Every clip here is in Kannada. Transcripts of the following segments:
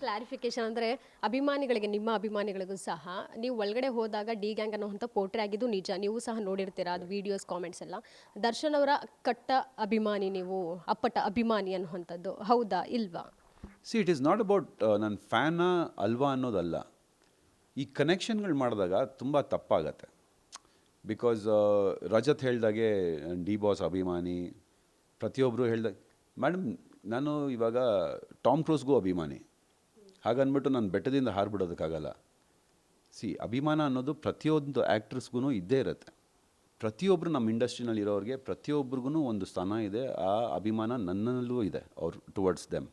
ಕ್ಲಾರಿಫಿಕೇಶನ್ ಅಂದರೆ ಅಭಿಮಾನಿಗಳಿಗೆ, ನಿಮ್ಮ ಅಭಿಮಾನಿಗಳಿಗೂ ಸಹ ನೀವು ಒಳಗಡೆ ಹೋದಾಗ ಡಿ ಗ್ಯಾಂಗ್ ಅನ್ನೋಂಥ ಪೋಟ್ರೆ ಆಗಿದ್ದು ನಿಜ. ನೀವು ಸಹ ನೋಡಿರ್ತೀರಾ ಅದು ವಿಡಿಯೋಸ್ ಕಾಮೆಂಟ್ಸ್ ಎಲ್ಲ. ದರ್ಶನ್ ಅವರ ಕಟ್ಟ ಅಭಿಮಾನಿ ನೀವು, ಅಪ್ಪಟ ಅಭಿಮಾನಿ ಅನ್ನುವಂಥದ್ದು ಹೌದಾ ಇಲ್ವಾ? C it is not about ನನ್ನ ಫ್ಯಾನಾ ಅಲ್ವಾ ಅನ್ನೋದಲ್ಲ. ಈ ಕನೆಕ್ಷನ್ಗಳು ಮಾಡಿದಾಗ ತುಂಬ ತಪ್ಪಾಗತ್ತೆ. ಬಿಕಾಸ್ ರಜತ್ ಹೇಳ್ದಾಗೆ ಡಿ ಬಾಸ್ ಅಭಿಮಾನಿ, ಪ್ರತಿಯೊಬ್ಬರು ಹೇಳ್ದಾಗ ಮೇಡಮ್ ನಾನು ಇವಾಗ ಟಾಮ್ ಕ್ರೂಸ್ಗೂ ಅಭಿಮಾನಿ, ಹಾಗನ್ಬಿಟ್ಟು ನಾನು ಬೆಟ್ಟದಿಂದ ಹಾರಿಬಿಡೋದಕ್ಕಾಗಲ್ಲ. ಸಿ ಅಭಿಮಾನ ಅನ್ನೋದು ಪ್ರತಿಯೊಂದು ಆ್ಯಕ್ಟ್ರಸ್ಗೂ ಇದ್ದೇ ಇರುತ್ತೆ. ಪ್ರತಿಯೊಬ್ಬರು ನಮ್ಮ ಇಂಡಸ್ಟ್ರಿನಲ್ಲಿ ಇರೋರಿಗೆ ಪ್ರತಿಯೊಬ್ಬರಿಗೂ ಒಂದು ಸ್ಥಾನ ಇದೆ. ಆ ಅಭಿಮಾನ ನನ್ನಲ್ಲೂ ಇದೆ ಟುವರ್ಡ್ಸ್ ದೆಮ್.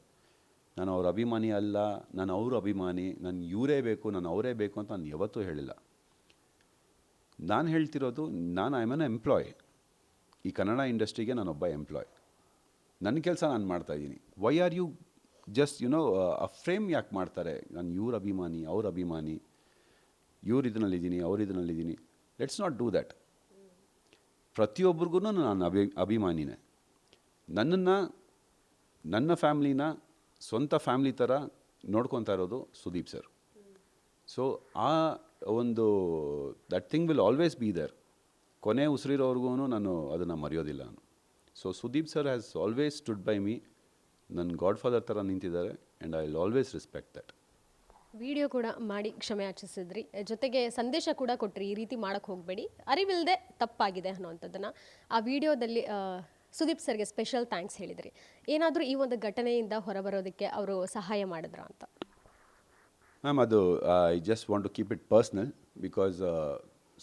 ನಾನು ಅವ್ರ ಅಭಿಮಾನಿ ಅಲ್ಲ, ನಾನು ಅವ್ರ ಅಭಿಮಾನಿ, ನನಗೆ ಇವರೇ ಬೇಕು, ನಾನು ಅವರೇ ಬೇಕು ಅಂತ ನಾನು ಯಾವತ್ತೂ ಹೇಳಿಲ್ಲ. ನಾನು ಹೇಳ್ತಿರೋದು, ನಾನು ಐ ಆಮ್ ಎನ್ ಎಂಪ್ಲಾಯ್. ಈ ಕನ್ನಡ ಇಂಡಸ್ಟ್ರಿಗೆ ನಾನೊಬ್ಬ ಎಂಪ್ಲಾಯ್. ನನ್ನ ಕೆಲಸ ನಾನು ಮಾಡ್ತಾಯಿದ್ದೀನಿ. ವೈ ಆರ್ ಯು ಜಸ್ಟ್ ಆ ಫ್ರೇಮ್ ಯಾಕೆ ಮಾಡ್ತಾರೆ? ನಾನು ಇವ್ರ ಅಭಿಮಾನಿ, ಅವ್ರ ಅಭಿಮಾನಿ, ಇವ್ರು ಇದನ್ನಲ್ಲಿದ್ದೀನಿ, ಅವ್ರು ಇದನ್ನಲ್ಲಿದ್ದೀನಿ. Let's not do that. ಪ್ರತಿಯೊಬ್ಬರಿಗೂ ನಾನು ಅಭಿಮಾನಿನೇ. ನನ್ನನ್ನು, ನನ್ನ ಫ್ಯಾಮ್ಲಿನ ಸ್ವಂತ ಫ್ಯಾಮ್ಲಿ ಥರ ನೋಡ್ಕೊತಾ ಇರೋದು ಸುದೀಪ್ ಸರ್. ಸೊ ಆ ಒಂದು that thing will always be there. ಕೊನೆ ಉಸಿರಿರೋರ್ಗೂ ನಾನು ಅದನ್ನು ಮರೆಯೋದಿಲ್ಲ ನಾನು. So Sudeep sir has always stood by me. ನನ್ನ ಗಾಡ್ ಫಾದರ್ ಥರ ನಿಂತಿದ್ದಾರೆ and I will always respect that. Video ಕೂಡ ಮಾಡಿ ಕ್ಷಮೆ ಯಾಚಿಸಿದ್ರಿ, ಜೊತೆಗೆ ಸಂದೇಶ ಕೂಡ ಕೊಟ್ರಿ, ಈ ರೀತಿ ಮಾಡೋಕ್ಕೆ ಹೋಗಬೇಡಿ, ಅರಿವಿಲ್ಲದೆ ತಪ್ಪಾಗಿದೆ ಅನ್ನೋವಂಥದ್ದನ್ನು. ಆ ವಿಡಿಯೋದಲ್ಲಿ ಸುದೀಪ್ ಸರ್ಗೆ ಸ್ಪೆಷಲ್ ಥ್ಯಾಂಕ್ಸ್ ಹೇಳಿದ್ರಿ. ಏನಾದರೂ ಈ ಒಂದು ಘಟನೆಯಿಂದ ಹೊರಬರೋದಕ್ಕೆ ಅವರು ಸಹಾಯ ಮಾಡಿದ್ರಾ ಅಂತ? ಮ್ಯಾಮ್ ಅದು I just want to keep it personal. Because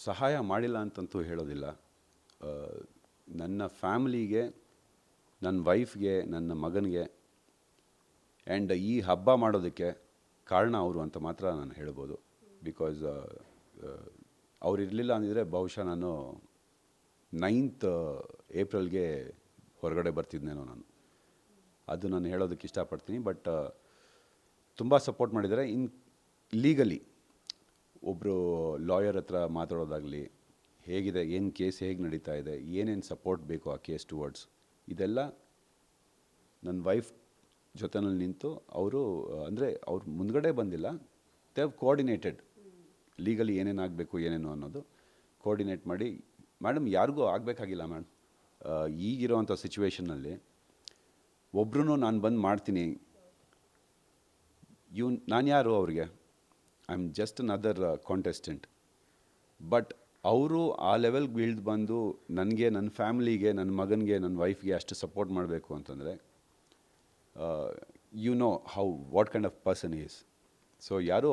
ಸಹಾಯ ಮಾಡಿಲ್ಲ ಅಂತಂತೂ ಹೇಳೋದಿಲ್ಲ. ನನ್ನ ಫ್ಯಾಮ್ಲಿಗೆ, ನನ್ನ ವೈಫ್ಗೆ, ನನ್ನ ಮಗನಿಗೆ ಆ್ಯಂಡ್ ಈ ಹಬ್ಬ ಮಾಡೋದಕ್ಕೆ ಕಾರಣ ಅವರು ಅಂತ ಮಾತ್ರ ನಾನು ಹೇಳ್ಬೋದು. ಬಿಕಾಸ್ ಅವ್ರು ಇರಲಿಲ್ಲ ಅಂದಿದ್ರೆ ಬಹುಶಃ ನಾನು 9th ಏಪ್ರಿಲ್ಗೆ ಹೊರಗಡೆ ಬರ್ತಿದ್ನೇನೋ ನಾನು. ಅದು ನಾನು ಹೇಳೋದಕ್ಕೆ ಇಷ್ಟಪಡ್ತೀನಿ. ಬಟ್ ತುಂಬ ಸಪೋರ್ಟ್ ಮಾಡಿದ್ದಾರೆ. ಲೀಗಲಿ ಒಬ್ಬರು ಲಾಯರ್ ಹತ್ರ ಮಾತಾಡೋದಾಗಲಿ, ಹೇಗಿದೆ, ಏನು ಕೇಸ್ ಹೇಗೆ ನಡೀತಾ ಇದೆ, ಏನೇನು ಸಪೋರ್ಟ್ ಬೇಕು ಆ ಕೇಸ್ ಟುವರ್ಡ್ಸ್, ಇದೆಲ್ಲ ನನ್ನ ವೈಫ್ ಜೊತೆನಲ್ಲಿ ನಿಂತು ಅವರು, ಅಂದರೆ ಅವ್ರು ಮುಂದ್ಗಡೆ ಬಂದಿಲ್ಲ, ದೇ ಹ್ಯಾವ್ ಕೋಆರ್ಡಿನೇಟೆಡ್ ಲೀಗಲಿ ಏನೇನು ಆಗಬೇಕು ಏನೇನು ಅನ್ನೋದು ಕೋಆರ್ಡಿನೇಟ್ ಮಾಡಿ. ಮೇಡಮ್ ಯಾರಿಗೂ ಆಗಬೇಕಾಗಿಲ್ಲ ಮೇಡಮ್. ಈಗಿರೋವಂಥ ಸಿಚುವೇಷನ್ನಲ್ಲಿ ಒಬ್ರು ನಾನು ಬಂದು ಮಾಡ್ತೀನಿ, ನಾನು ಯಾರು ಅವ್ರಿಗೆ? I am just another contestant. But ಅವರು ಆ ಲೆವೆಲ್ಗೆ ಬೀಳ್ದು ಬಂದು ನನಗೆ, ನನ್ನ ಫ್ಯಾಮ್ಲಿಗೆ, ನನ್ನ ಮಗನಿಗೆ, ನನ್ನ ವೈಫ್ಗೆ ಅಷ್ಟು ಸಪೋರ್ಟ್ ಮಾಡಬೇಕು ಅಂತಂದರೆ you know how what kind of person is. So ಯಾರೂ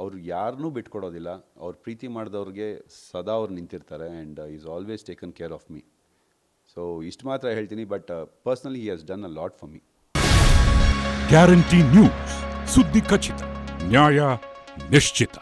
ಅವ್ರು ಯಾರನ್ನೂ ಬಿಟ್ಕೊಡೋದಿಲ್ಲ. ಅವ್ರು ಪ್ರೀತಿ ಮಾಡಿದವ್ರಿಗೆ ಸದಾ ಅವ್ರು ನಿಂತಿರ್ತಾರೆ and is always taken care of me. So ಇಷ್ಟು ಮಾತ್ರ ಹೇಳ್ತೀನಿ. But personally he has done a lot for me. Guarantee news, ಸುದ್ದಿ ಖಚಿತ, ನ್ಯಾಯ ನಿಶ್ಚಿತ.